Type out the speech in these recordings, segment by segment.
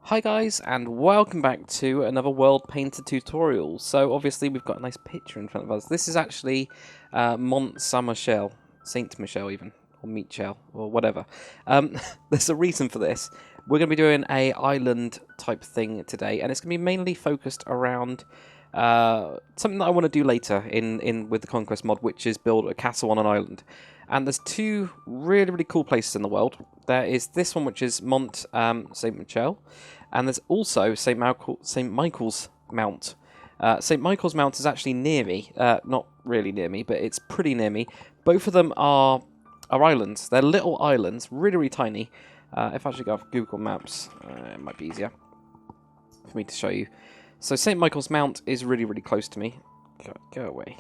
Hi guys, and welcome back to another World Painter tutorial. So obviously we've got a nice picture in front of us. This is actually Mont Saint-Michel, Saint Michel even, or Michel, or whatever. There's a reason for this. We're going to be doing a island type thing today, and it's going to be mainly focused around something that I want to do later with the Conquest mod, which is build a castle on an island. And there's two really cool places in the world. There is this one, which is Mont Saint Michel, and there's also Saint Michael's Mount. St. Michael's Mount is actually near me. Not really near me, but it's pretty near me. Both of them are islands. They're little islands, really tiny. If I actually go off Google Maps, it might be easier for me to show you. So St. Michael's Mount is really close to me. Go away.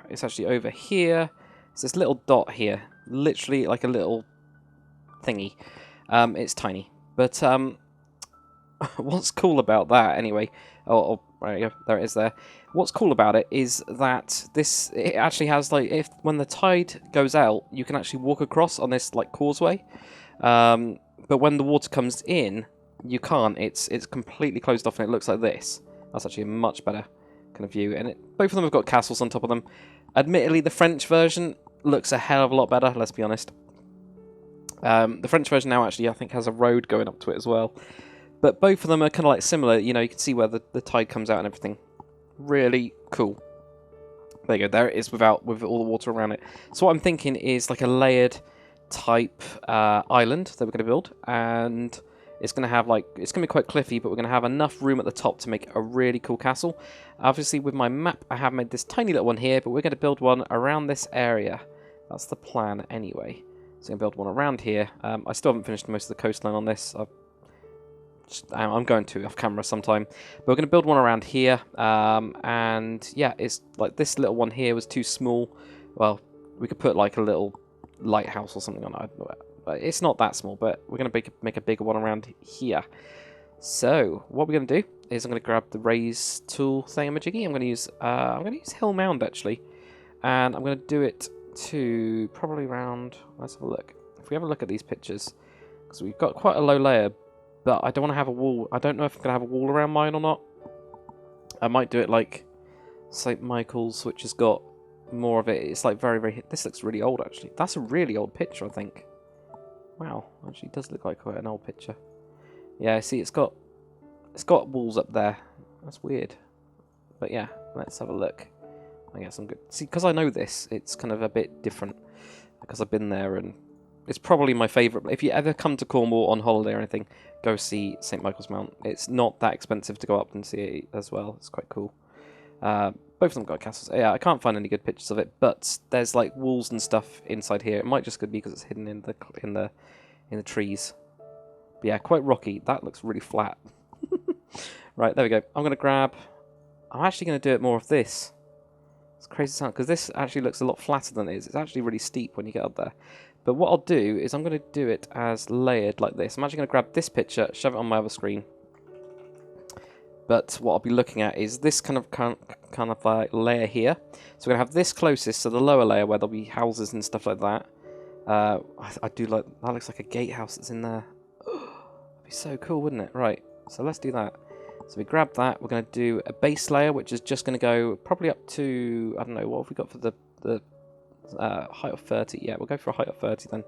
It's actually over here. It's this little dot here. Literally like a little thingy. It's tiny. But what's cool about that, anyway... there you go. There it is there. What's cool about it is that it actually has, like, when the tide goes out, you can actually walk across on this, like, causeway. But when the water comes in, you can't. It's completely closed off, and it looks like this. That's actually a much better kind of view. And both of them have got castles on top of them. Admittedly, the French version looks a hell of a lot better, let's be honest. The French version now actually, I think, has a road going up to it as well. But both of them are kind of like similar. You know, you can see where the tide comes out and everything. Really cool. There you go. There it is with all the water around it. So what I'm thinking is like a layered type island that we're going to build, and it's going to have it's going to be quite cliffy, but we're going to have enough room at the top to make a really cool castle. Obviously, with my map, I have made this tiny little one here, but we're going to build one around this area. That's the plan anyway. So I'm going to build one around here. I still haven't finished most of the coastline on this. I'm going to off camera sometime. But we're going to build one around here. And yeah, it's like this little one here was too small. Well, we could put like a little lighthouse or something on it. But it's not that small, but we're going to make a bigger one around here. So what we're going to do is I'm going to grab the raise tool thingamajiggy. I'm going to use Hill Mound actually, and I'm going to do it to probably around. Let's have a look. If we have a look at these pictures, because we've got quite a low layer, but I don't want to have a wall. I don't know if I'm going to have a wall around mine or not. I might do it like St. Michael's, which has got more of it. It's like very. This looks really old actually. That's a really old picture, I think. Wow, actually, it does look like quite an old picture. Yeah, see, it's got walls up there. That's weird. But yeah, let's have a look. I guess I'm good. See, because I know this, it's kind of a bit different because I've been there, and it's probably my favourite. If you ever come to Cornwall on holiday or anything, go see St. Michael's Mount. It's not that expensive to go up and see it as well. It's quite cool. Both of them got castles. Yeah, I can't find any good pictures of it, but there's like walls and stuff inside here. It might just be because it's hidden in the trees. But yeah, quite rocky. That looks really flat. Right, there we go. I'm actually going to do it more of this. It's crazy sound, because this actually looks a lot flatter than it is. It's actually really steep when you get up there. But what I'll do is I'm going to do it as layered like this. I'm actually going to grab this picture, shove it on my other screen. But what I'll be looking at is this kind of like layer here. So we're going to have this closest to the lower layer where there'll be houses and stuff like that. I do like... That looks like a gatehouse that's in there. That'd be so cool, wouldn't it? Right, so let's do that. So we grab that. We're going to do a base layer, which is just going to go probably up to... I don't know, what have we got for the height of 30? Yeah, we'll go for a height of 30 then.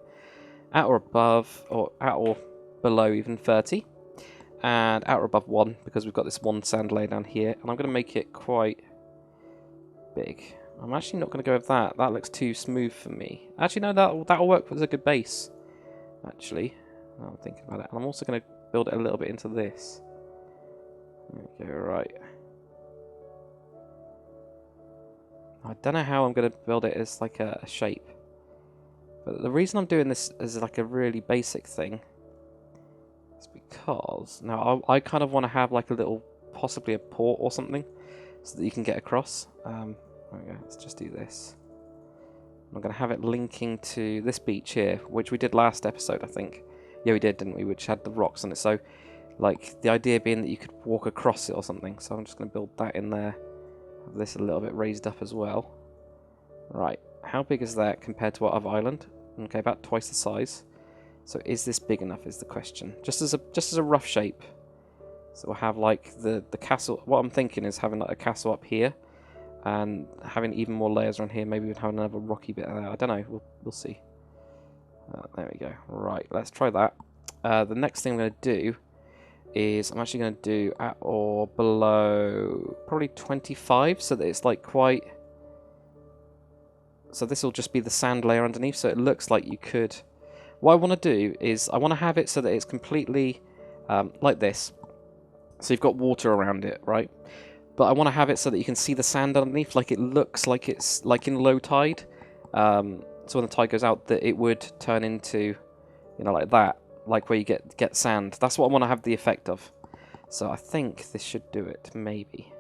At or above, or at or below even 30. And out or above 1, because we've got this one sand layer down here. And I'm going to make it quite big. I'm actually not going to go with that. That looks too smooth for me. Actually, no, that'll work as a good base. Actually, I'm thinking about it. And I'm also going to build it a little bit into this. There we go, right. I don't know how I'm going to build it as like a shape. But the reason I'm doing this as like a really basic thing is because now I kind of want to have like a little, possibly a port or something, so that you can get across. There we go, let's just do this. I'm going to have it linking to this beach here, which we did last episode, I think. Yeah, we did, didn't we? Which had the rocks on it. So, like, the idea being that you could walk across it or something. So I'm just going to build that in there. Have this a little bit raised up as well. Right, how big is that compared to our other island? Okay, about twice the size. So is this big enough is the question. Just as a rough shape. So we'll have like the castle. What I'm thinking is having like a castle up here, and having even more layers around here. Maybe even having another rocky bit there. I don't know. We'll see. There we go. Right, let's try that. The next thing I'm going to do is I'm actually going to do at or below probably 25, so that it's like quite. So this will just be the sand layer underneath, so it looks like you could. What I want to do is I want to have it so that it's completely like this. So you've got water around it, right? But I want to have it so that you can see the sand underneath, like it looks like it's like in low tide. So when the tide goes out, that it would turn into, you know, like that, like where you get sand. That's what I want to have the effect of. So I think this should do it, maybe.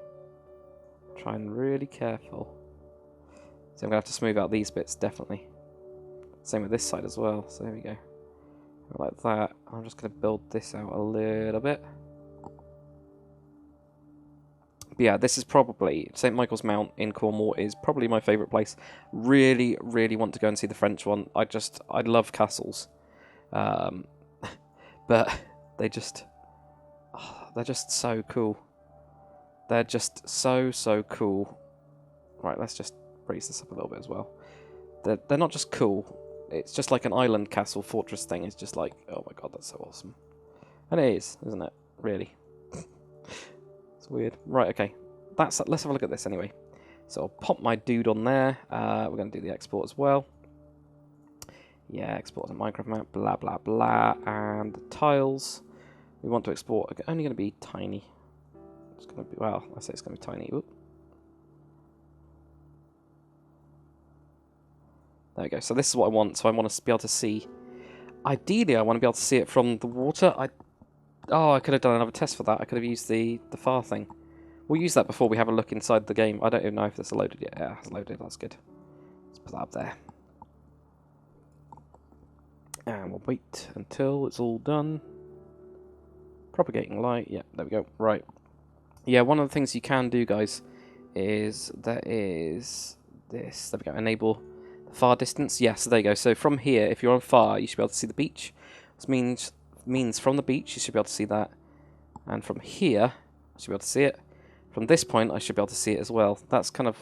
Trying really careful. So I'm going to have to smooth out these bits, definitely. Same with this side as well, so there we go. Like that. I'm just going to build this out a little bit. But yeah, this is probably, St. Michael's Mount in Cornwall is probably my favourite place. Really, really want to go and see the French one. I love castles. But they're just so cool. They're just so cool. Right, let's just raise this up a little bit as well. They're not just cool. It's just like an island castle fortress thing. It's just like, oh my god, that's so awesome. And it is, isn't it? Really. It's weird. Right, okay. Let's have a look at this anyway. So I'll pop my dude on there. We're going to do the export as well. Yeah, export to Minecraft map, blah, blah, blah. And the tiles we want to export are only going to be tiny. It's going to be, well, I say it's going to be tiny. Oop. There we go. So this is what I want. So I want to be able to see. Ideally, I want to be able to see it from the water. Oh, I could have done another test for that. I could have used the far thing. We'll use that before we have a look inside the game. I don't even know if it's loaded yet. Yeah, it's loaded. That's good. Let's put that up there. And we'll wait until it's all done. Propagating light. Yeah, there we go. Right. Yeah, one of the things you can do, guys, is there is this. There we go. Enable the far distance. Yeah, so there you go. So from here, if you're on far, you should be able to see the beach. This means from the beach, you should be able to see that. And from here, I should be able to see it. From this point, I should be able to see it as well. That's kind of...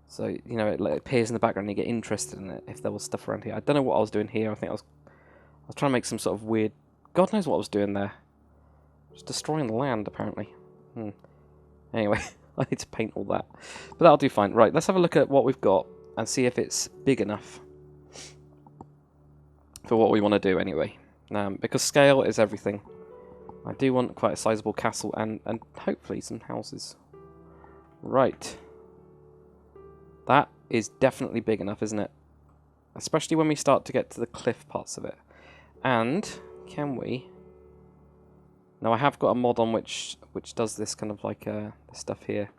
So, you know, it appears in the background and you get interested in it if there was stuff around here. I don't know what I was doing here. I think I was trying to make some sort of weird... God knows what I was doing there. Just destroying the land, apparently. Anyway, I need to paint all that. But that'll do fine. Right, let's have a look at what we've got and see if it's big enough for what we want to do anyway. Because scale is everything. I do want quite a sizable castle and hopefully some houses. Right. That is definitely big enough, isn't it? Especially when we start to get to the cliff parts of it. And can we... Now I have got a mod on which does this kind of like this stuff here.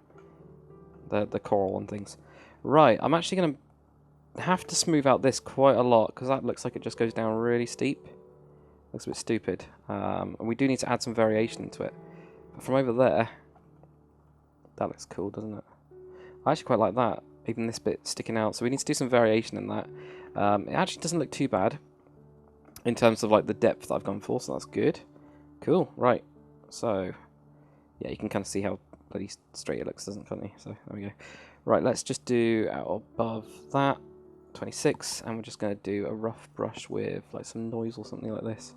The coral and things. Right, I'm actually going to have to smooth out this quite a lot because that looks like it just goes down really steep. Looks a bit stupid. And we do need to add some variation into it. But from over there, that looks cool, doesn't it? I actually quite like that. Even this bit sticking out. So we need to do some variation in that. It actually doesn't look too bad in terms of like the depth that I've gone for, so that's good. Cool, right. So, yeah, you can kind of see how bloody straight it looks, doesn't it? So, there we go. Right, let's just do out above that, 26, and we're just going to do a rough brush with like some noise or something like this.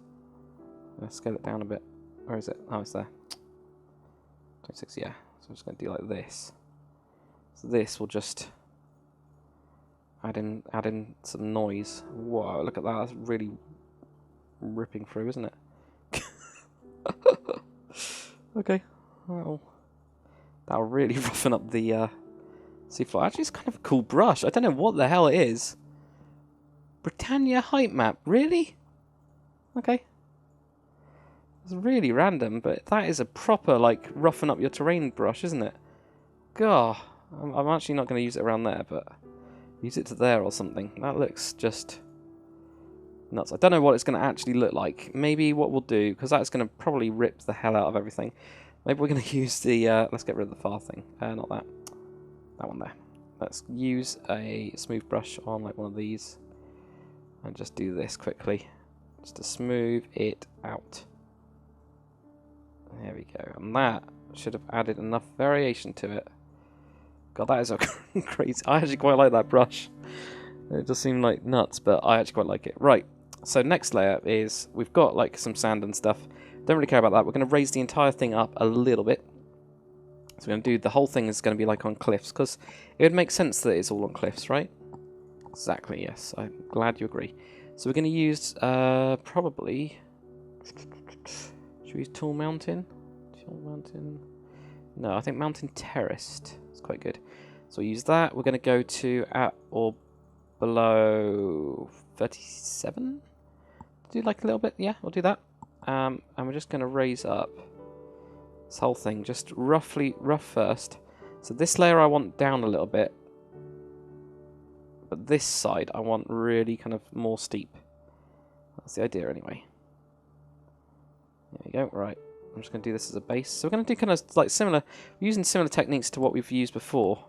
Let's scale it down a bit. Where is it? Oh, it's there. 26, yeah. So I'm just going to do like this. So this will just add in some noise. Whoa, look at that. That's really ripping through, isn't it? Okay. Well, that'll really roughen up the seafloor. Actually, it's kind of a cool brush. I don't know what the hell it is. Britannia height map. Really? Okay. It's really random, but that is a proper, like, roughen up your terrain brush, isn't it? God. I'm actually not going to use it around there, but use it to there or something. That looks just nuts. I don't know what it's going to actually look like. Maybe what we'll do, because that's going to probably rip the hell out of everything. Maybe we're going to use the... let's get rid of the far thing. Not that. That one there. Let's use a smooth brush on like one of these. And just do this quickly. just to smooth it out. There we go, and that should have added enough variation to it. God, that is a crazy. I actually quite like that brush. It does seem like nuts, but I actually quite like it. Right, so next layer is, we've got like some sand and stuff. Don't really care about that. We're going to raise the entire thing up a little bit. So we're going to do, the whole thing is going to be like on cliffs, because it would make sense that it's all on cliffs, right? Exactly, yes. I'm glad you agree. So we're going to use, probably, should we use Tall Mountain? Tall Mountain? No, I think Mountain Terraced. It's quite good. So we'll use that. We're going to go to at or below 37? Do like a little bit, yeah, we'll do that. And we're just going to raise up this whole thing, just rough first. So this layer I want down a little bit, but this side I want really kind of more steep. That's the idea anyway. There we go, right. I'm just going to do this as a base. So we're going to do kind of like similar, using similar techniques to what we've used before.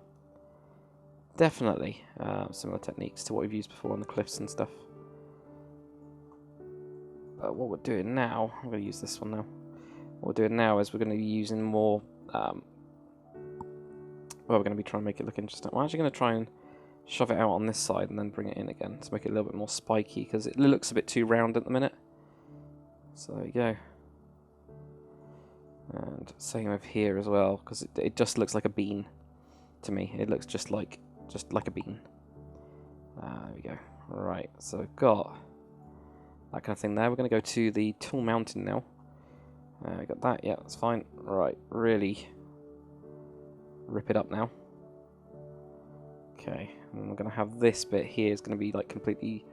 Definitely similar techniques to what we've used before on the cliffs and stuff. But what we're doing now, I'm going to use this one now. What we're doing now is we're going to be using more, well, we're going to be trying to make it look interesting. I'm actually going to try and shove it out on this side and then bring it in again to make it a little bit more spiky, because it looks a bit too round at the minute. So there we go. And same over here as well, because it just looks like a bean to me. It looks just like a bean. There we go. Right, so I've got that kind of thing there. We're going to go to the Tall Mountain now. We got that, yeah, that's fine. Right, really rip it up now. Okay, and we're going to have this bit here is going to be like completely,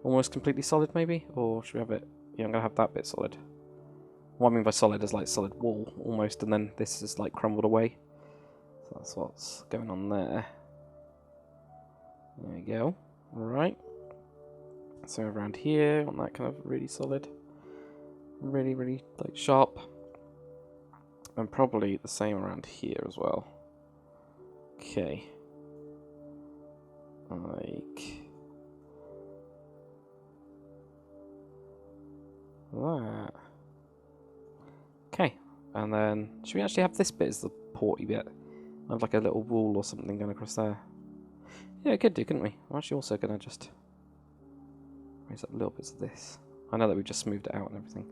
almost completely solid maybe? Or should we have it? Yeah, I'm going to have that bit solid. What I mean by solid is like solid wall almost, and then this is like crumbled away. So that's what's going on there. There we go. Alright. So around here, on that kind of really solid. Really, really like sharp. And probably the same around here as well. Okay. Like that. Okay. And then, should we actually have this bit as the porty bit? Have like a little wall or something going across there. Yeah, we could do, couldn't we? I'm actually also going to just raise up little bits of this. I know that we've just smoothed it out and everything.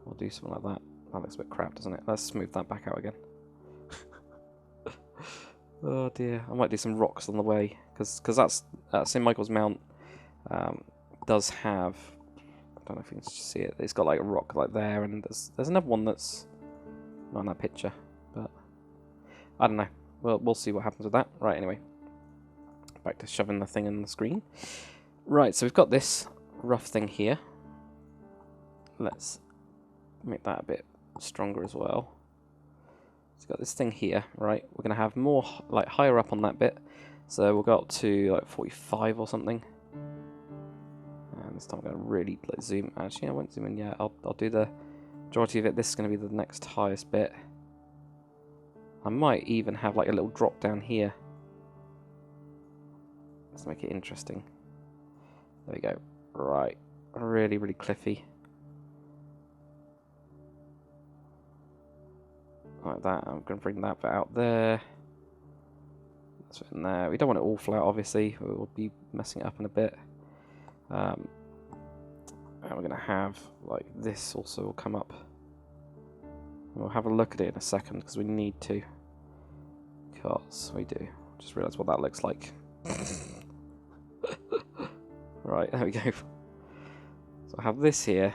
We'll do something like that. That looks a bit crap, doesn't it? Let's smooth that back out again. Oh dear. I might do some rocks on the way, because that's St. Michael's Mount does have, I don't know if you can see it, it's got like a rock like there, and there's another one that's not in that picture, but I don't know. We'll see what happens with that. Right, anyway. Back to shoving the thing in the screen. Right, so we've got this rough thing here. Let's make that a bit stronger as well. So we've got this thing here, right? We're going to have more, like, higher up on that bit. So we'll go up to, like, 45 or something. And this time I'm going to really, like, zoom. Actually, I won't zoom in yet. I'll do the majority of it. This is going to be the next highest bit. I might even have, like, a little drop down here. Let's make it interesting. There we go. Right. Really, really cliffy. Like that. I'm going to bring that bit out there. That's in there. We don't want it all flat, obviously. We'll be messing it up in a bit. And we're going to have, like, this also will come up. We'll have a look at it in a second, because we need to. Because we do. Just realise what that looks like. Right, there we go. So I have this here.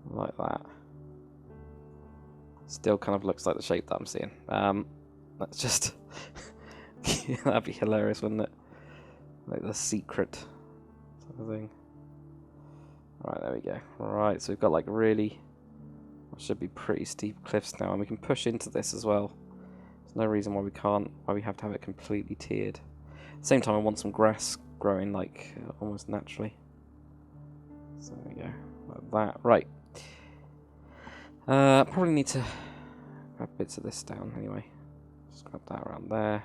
Like that. Still kind of looks like the shape that I'm seeing. Let's just... yeah, that'd be hilarious, wouldn't it? Like the secret sort of thing. Right, there we go. Right, so we've got like really... should be pretty steep cliffs now, and we can push into this as well. There's no reason why we can't, why we have to have it completely tiered. At the same time, I want some grass growing like almost naturally. So there we go, like that. Right. Probably need to grab bits of this down anyway. Just grab that around there.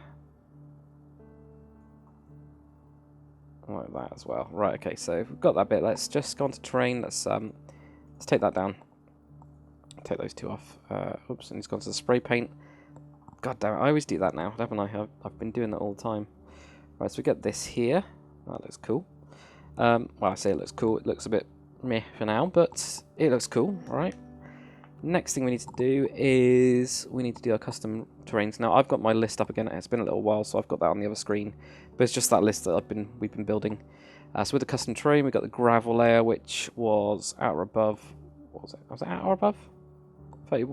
Like that as well. Right, okay, so we've got that bit. Let's just go on to terrain. Let's take that down. Take those two off. Oops, and he's gone to the spray paint. God damn it, I always do that now, haven't I? I've been doing that all the time. Right, so we get this here. That looks cool. Well, I say it looks cool. It looks a bit meh for now, but it looks cool, alright? Next thing we need to do is we need to do our custom terrains. Now, I've got my list up again. It's been a little while, so I've got that on the other screen. But it's just that list that we've been building. So with the custom terrain, we've got the gravel layer, which was out or above. What was it? Was it out or above? 30,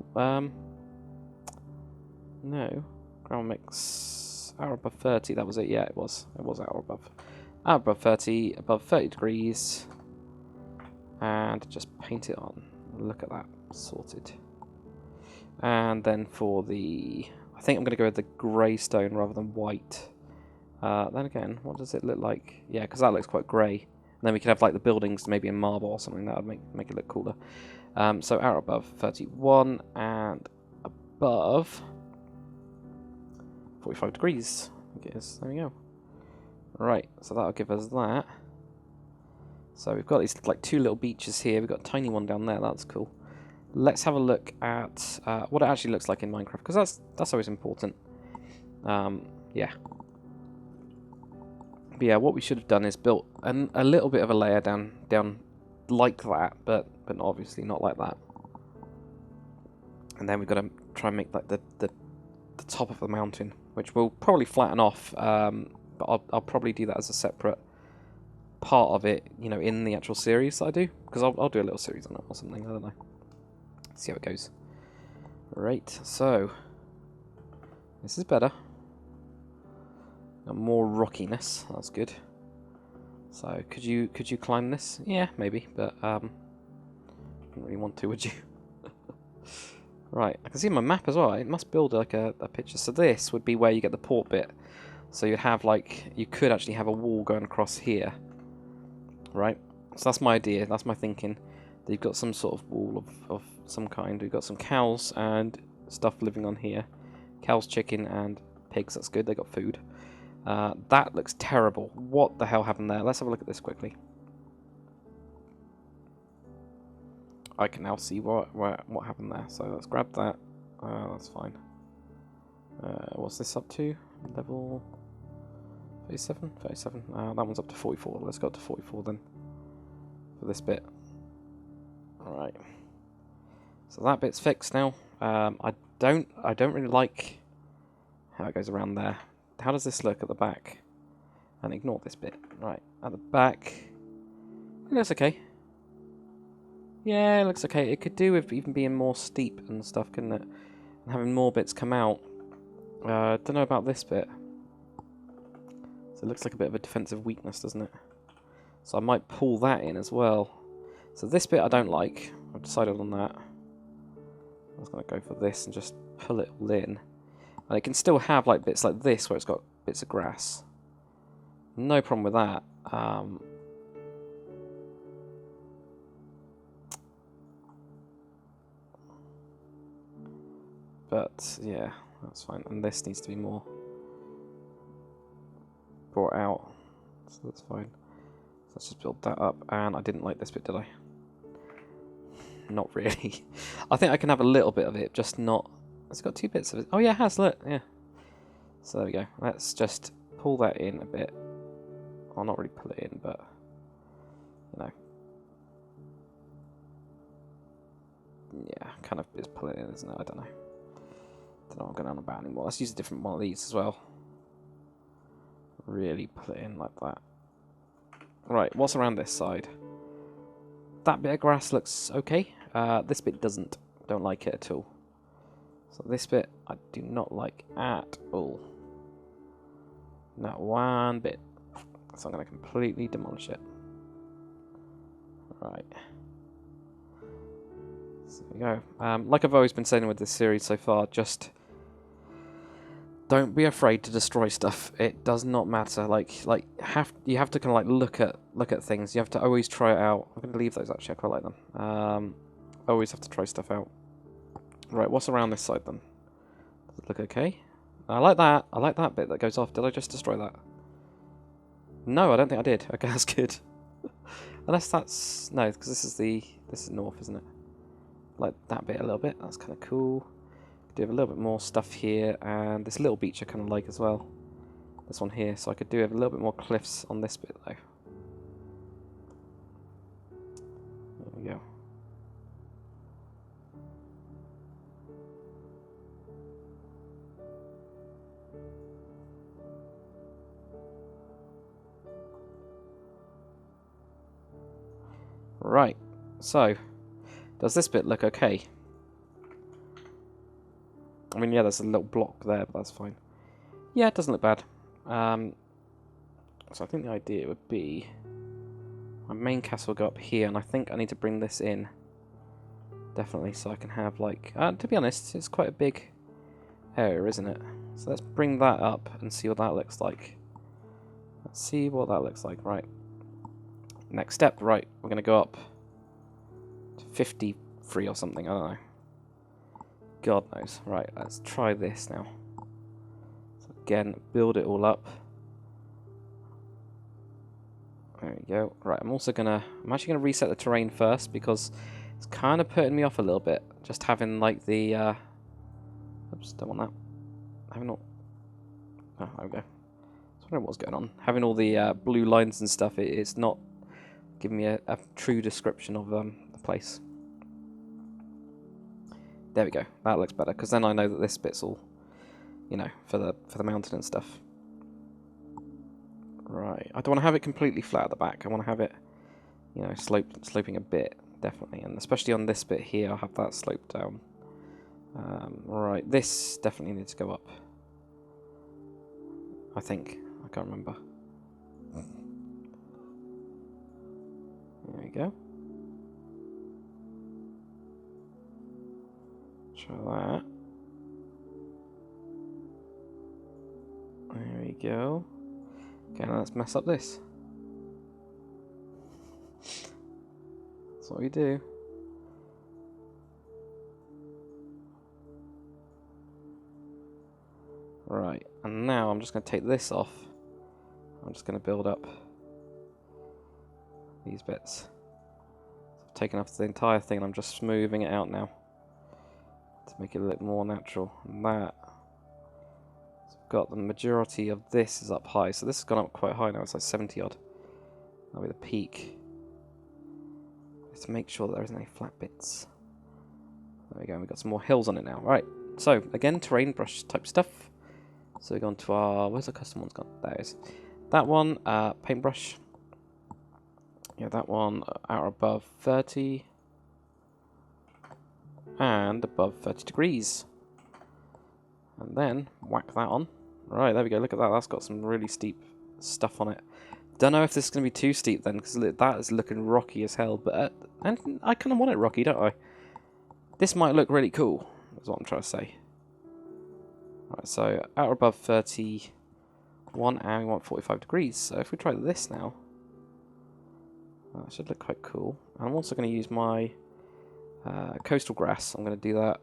no. Gravel mix. Out or above 30, that was it. Yeah, it was. It was out or above. Out above 30, above 30 degrees. And just paint it on. Look at that. Sorted. And then for the... I think I'm going to go with the grey stone rather than white. Then again, what does it look like? Yeah, because that looks quite grey. And then we could have like the buildings maybe in marble or something. That would make it look cooler. So out above 31 and above 45 degrees. I think it is. There we go. Right, so that'll give us that. So we've got these like two little beaches here. We've got a tiny one down there. That's cool. Let's have a look at what it actually looks like in Minecraft, because that's always important. Yeah. But yeah, what we should have done is built a little bit of a layer down like that, but obviously not like that. And then we've got to try and make like the top of the mountain, which we'll probably flatten off. But I'll probably do that as a separate part of it, you know, in the actual series that I do, because I'll do a little series on it or something. I don't know. See how it goes. Right, so this is better. Got more rockiness. That's good. So could you climb this? Yeah, maybe, but wouldn't really want to, would you? Right, I can see my map as well. It must build like a picture. So this would be where you get the port bit. So you'd have like, you could actually have a wall going across here. Right? So that's my idea, that's my thinking. That you've got some sort of wall of some kind. We've got some cows and stuff living on here. Cows, chicken, and pigs, that's good, they got food. That looks terrible. What the hell happened there? Let's have a look at this quickly. I can now see what happened there. So let's grab that. That's fine. What's this up to? Level 37? 37. That one's up to 44. Let's go up to 44 then. For this bit. Alright. So that bit's fixed now. I don't really like how it goes around there. How does this look at the back? And ignore this bit. Right, at the back. It looks okay. Yeah, it looks okay. It could do with even being more steep and stuff, couldn't it? And having more bits come out. Don't know about this bit. So it looks like a bit of a defensive weakness, doesn't it? So I might pull that in as well. So this bit I don't like. I've decided on that. I was going to go for this and just pull it all in. And it can still have like bits like this where it's got bits of grass. No problem with that. But yeah, that's fine. And this needs to be more brought out. So that's fine. So let's just build that up. And I didn't like this bit, did I? Not really. I think I can have a little bit of it, just not... It's got two bits of it. Oh yeah, it has, look. Yeah. So there we go. Let's just pull that in a bit. I'll not really pull it in, but... You know. Yeah, kind of is pull it in, isn't it? I don't know. Don't know what I'm going on about anymore. Let's use a different one of these as well. Really pull it in like that. Right, what's around this side? That bit of grass looks okay. This bit doesn't. Don't like it at all. So this bit I do not like at all. Not one bit. So I'm going to completely demolish it. Right. So there we go. Like I've always been saying with this series so far, just don't be afraid to destroy stuff. It does not matter. You have to kind of like look at things. You have to always try it out. I'm going to leave those actually. I quite like them. Always have to try stuff out. Right, what's around this side then? Does it look okay? I like that. I like that bit that goes off. Did I just destroy that? No, I don't think I did. Okay, that's good. Unless that's... No, because this is north, isn't it? Like that bit a little bit. That's kind of cool. Do have a little bit more stuff here, and this little beach I kind of like as well. This one here, so I could do have a little bit more cliffs on this bit though. There we go. Right, so does this bit look okay? I mean, yeah, there's a little block there, but that's fine. Yeah, it doesn't look bad. So I think the idea would be my main castle will go up here, and I think I need to bring this in. Definitely, so I can have, like... to be honest, it's quite a big area, isn't it? So let's bring that up and see what that looks like. Let's see what that looks like. Right. Next step, right. We're going to go up to 53 or something. I don't know. God knows. Right, let's try this now. So again, build it all up. There we go. Right, I'm actually gonna reset the terrain first because it's kind of putting me off a little bit. Just having like the oops, don't want that. Having all... Oh, there we go. I was wondering what's going on. Having all the blue lines and stuff, it's not giving me a true description of the place. There we go. That looks better, because then I know that this bit's all, you know, for the mountain and stuff. Right. I don't want to have it completely flat at the back. I want to have it, you know, sloping a bit, definitely. And especially on this bit here, I'll have that sloped down. Right. This definitely needs to go up. I think. I can't remember. There we go. Try that. There we go. Okay, now let's mess up this. That's what we do. Right, and now I'm just going to take this off. I'm just going to build up these bits. So I've taken off the entire thing and I'm just smoothing it out now to make it look more natural. And that, so I've got the majority of this is up high, so this has gone up quite high now. It's like 70 odd. That'll be the peak. Just to make sure that there isn't any flat bits. There we go. We've got some more hills on it now. Right. So again, terrain brush type stuff. So we're going to our... Where's the custom ones gone? There it is. That one, paintbrush. Yeah, that one out above 30. And above 30 degrees. And then whack that on. Right, there we go. Look at that. That's got some really steep stuff on it. Don't know if this is going to be too steep then, because that is looking rocky as hell. But and I kind of want it rocky, don't I? This might look really cool, is what I'm trying to say. Right, so out above 31, and we want 45 degrees. So if we try this now, that should look quite cool. And I'm also going to use my coastal grass. I'm going to do that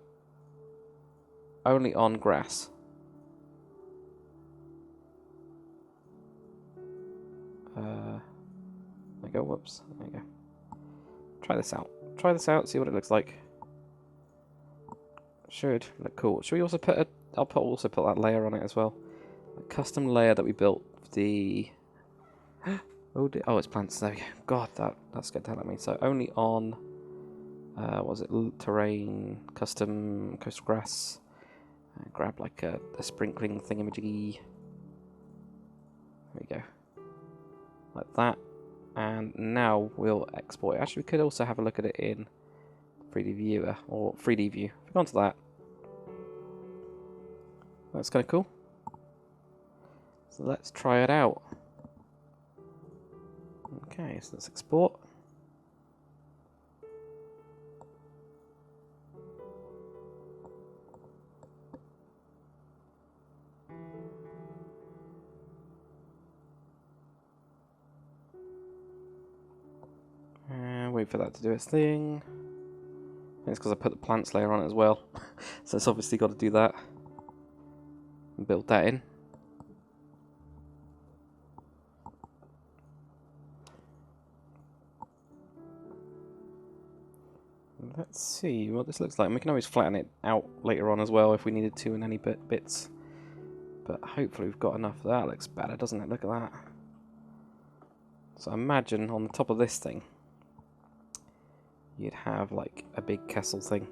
only on grass. There we go. Whoops. There you go. Try this out. Try this out. See what it looks like. Should look cool. Should we also put a... I'll also put that layer on it as well. A custom layer that we built. The... Oh, it's plants. There we go. God, that scared the hell out of me. So only on... what was it? Terrain, custom, coastal grass. Grab like a sprinkling thingamajiggy. There we go. Like that. And now we'll export it. Actually, we could also have a look at it in 3D Viewer or 3D View. If we go on to that. That's kind of cool. So let's try it out. Okay, so let's export. And wait for that to do its thing. It's because I put the plants layer on it as well. So it's obviously got to do that. And build that in. Let's see what this looks like. And we can always flatten it out later on as well if we needed to in any bits. But hopefully we've got enough. That looks better, doesn't it? Look at that. So imagine on the top of this thing, you'd have like a big castle thing.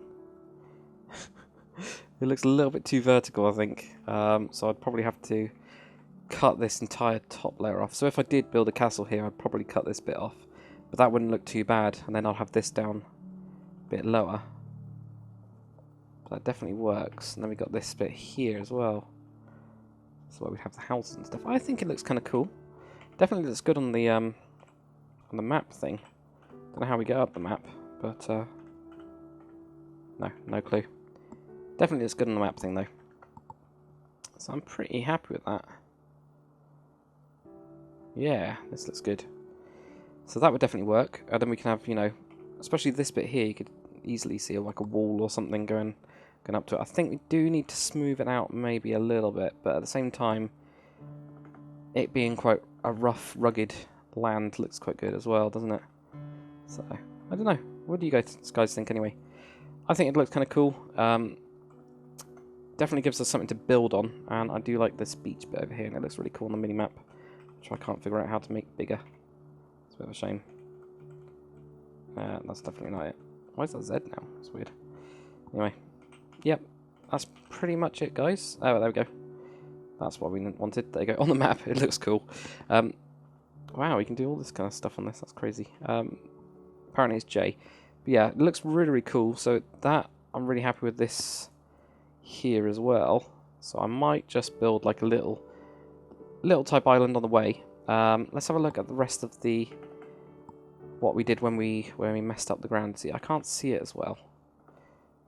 It looks a little bit too vertical, I think. So I'd probably have to cut this entire top layer off. So if I did build a castle here, I'd probably cut this bit off. But that wouldn't look too bad. And then I'll have this down a bit lower. But that definitely works. And then we got this bit here as well. That's why we have the house and stuff. I think it looks kind of cool. Definitely looks good on the map thing. Don't know how we get up the map, but no clue. Definitely looks good on the map thing though. So I'm pretty happy with that. Yeah, this looks good. So that would definitely work. And then we can have, you know, especially this bit here, you could easily see like a wall or something going up to it. I think we do need to smooth it out maybe a little bit, but at the same time, it being quite a rough, rugged land looks quite good as well, doesn't it? So, I don't know. What do you guys think anyway? I think it looks kind of cool. Definitely gives us something to build on, and I do like this beach bit over here, and it looks really cool on the mini-map, which I can't figure out how to make bigger. It's a bit of a shame. That's definitely not it. Why is that Z now? It's weird. Anyway, yep, that's pretty much it, guys. Oh, there we go. That's what we wanted. There you go. On the map, it looks cool. Wow, we can do all this kind of stuff on this. That's crazy. Apparently it's J. But yeah, it looks really, really cool. So that, I'm really happy with this here as well. So I might just build like a little type island on the way. Let's have a look at the rest of the what we did when we messed up the ground. See, I can't see it as well,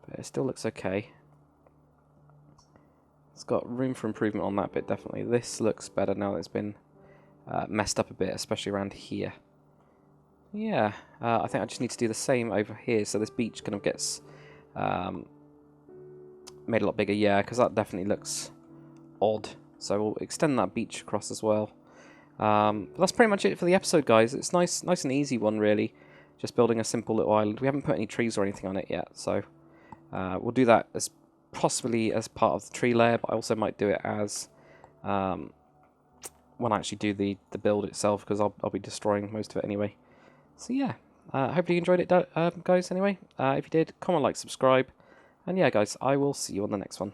but it still looks okay. It's got room for improvement on that bit, definitely. This looks better now that it's been messed up a bit, especially around here. Yeah, I think I just need to do the same over here, so this beach kind of gets made a lot bigger, yeah, because that definitely looks odd. So we'll extend that beach across as well. But that's pretty much it for the episode, guys. It's nice and easy one, really. Just building a simple little island. We haven't put any trees or anything on it yet, so we'll do that as possibly as part of the tree layer, but I also might do it as when I actually do the build itself, because I'll be destroying most of it anyway. So yeah, hopefully you enjoyed it, guys, anyway. If you did, comment, like, subscribe, and yeah, guys, I will see you on the next one.